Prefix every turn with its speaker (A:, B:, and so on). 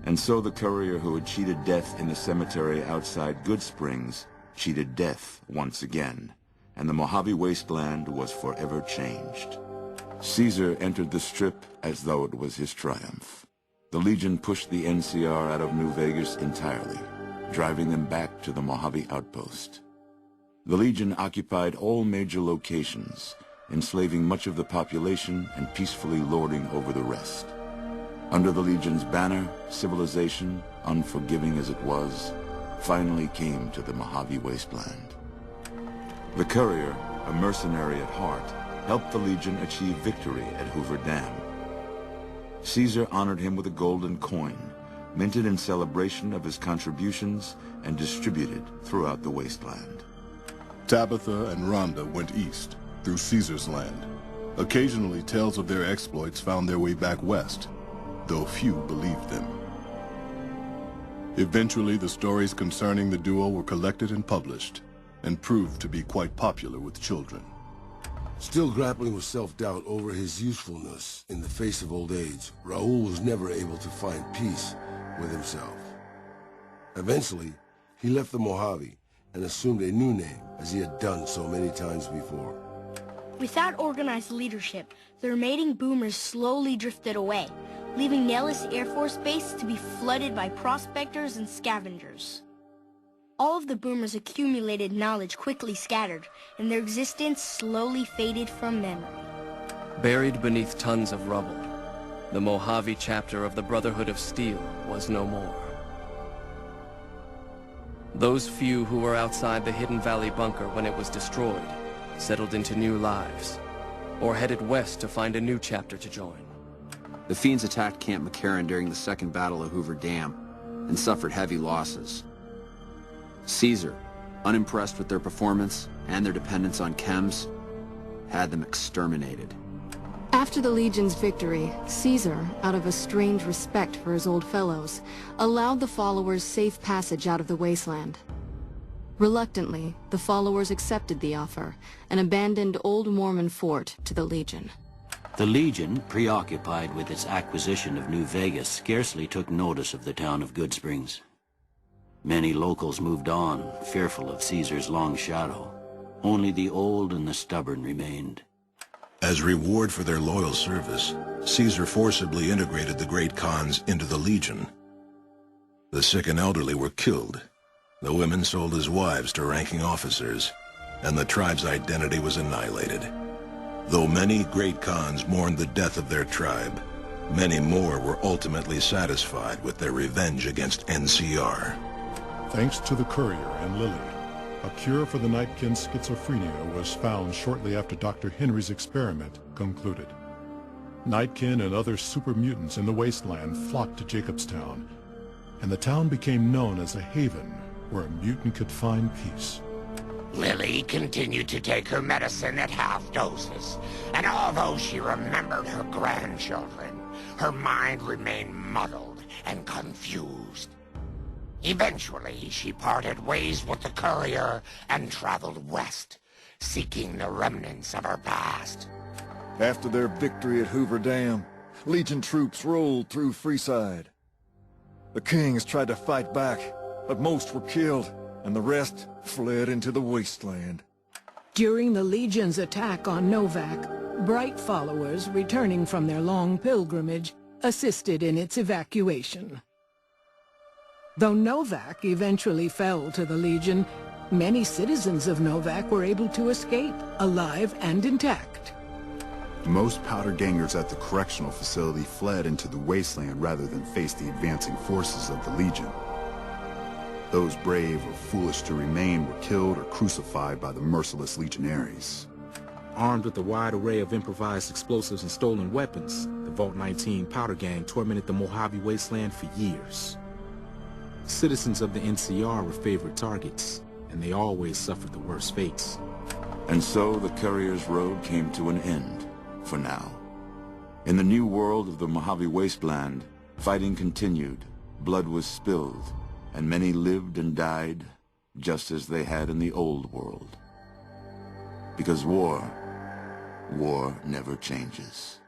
A: And so the courier who had cheated death in the cemetery outside Good Springs cheated death once again, and the Mojave Wasteland was forever changed. Caesar entered the Strip as though it was his triumph. The Legion pushed the NCR out of New Vegas entirely, driving them back to the Mojave outpost. The Legion occupied all major locations, enslaving much of the population and peacefully lording over the rest. Under the Legion's banner, civilization, unforgiving as it was, finally came to the Mojave Wasteland. The courier, a mercenary at heart, helped the Legion achieve victory at Hoover Dam. Caesar honored him with a golden coin, minted in celebration of his contributions and distributed throughout the wasteland.
B: Tabitha and Rhonda went east, through Caesar's land. Occasionally, tales of their exploits found their way back west, though few believed them. Eventually, the stories concerning the duo were collected and published, and proved to be quite popular with children.
C: Still grappling with self-doubt over his usefulness in the face of old age, Raul was never able to find peace with himself. Eventually, he left the Mojave and assumed a new name, as he had done so many times before.
D: Without organized leadership, the remaining boomers slowly drifted away, leaving Nellis Air Force Base to be flooded by prospectors and scavengers. All of the boomers' accumulated knowledge quickly scattered, and their existence slowly faded from memory.
E: Buried beneath tons of rubble, the Mojave chapter of the Brotherhood of Steel was no more. Those few who were outside the Hidden Valley bunker when it was destroyed settled into new lives, or headed west to find a new chapter to join.
F: The Fiends attacked Camp McCarran during the Second Battle of Hoover Dam and suffered heavy losses. Caesar, unimpressed with their performance and their dependence on chems, had them exterminated.
G: After the Legion's victory, Caesar, out of a strange respect for his old fellows, allowed the followers safe passage out of the wasteland. Reluctantly, the followers accepted the offer and abandoned Old Mormon Fort to the Legion.
H: The Legion, preoccupied with its acquisition of New Vegas, scarcely took notice of the town of Good Springs. Many locals moved on, fearful of Caesar's long shadow. Only the old and the stubborn remained.
I: As reward for their loyal service, Caesar forcibly integrated the great Khans into the Legion. The sick and elderly were killed. The women sold as wives to ranking officers, and the tribe's identity was annihilated. Though many great Khans mourned the death of their tribe, many more were ultimately satisfied with their revenge against NCR.
B: Thanks to the courier and Lily, a cure for the Nightkin's schizophrenia was found shortly after Dr. Henry's experiment concluded. Nightkin and other super mutants in the wasteland flocked to Jacobstown, and the town became known as a haven where a mutant could find peace.
J: Lily continued to take her medicine at half doses, and although she remembered her grandchildren, her mind remained muddled and confused. Eventually, she parted ways with the courier and traveled west, seeking the remnants of her past.
K: After their victory at Hoover Dam, Legion troops rolled through Freeside. The Kings tried to fight back, but most were killed, and the rest fled into the wasteland.
L: During the Legion's attack on Novak, Bright followers returning from their long pilgrimage assisted in its evacuation. Though Novak eventually fell to the Legion, many citizens of Novak were able to escape, alive and intact.
M: Most powder gangers at the correctional facility fled into the wasteland rather than face the advancing forces of the Legion. Those brave or foolish to remain were killed or crucified by the merciless legionaries.
N: Armed with a wide array of improvised explosives and stolen weapons, the Vault 19 powder gang tormented the Mojave Wasteland for years. Citizens of the NCR were favorite targets, and they always suffered the worst fates.
A: And so the courier's road came to an end, for now. In the new world of the Mojave Wasteland, fighting continued, blood was spilled, and many lived and died just as they had in the old world. Because war never changes.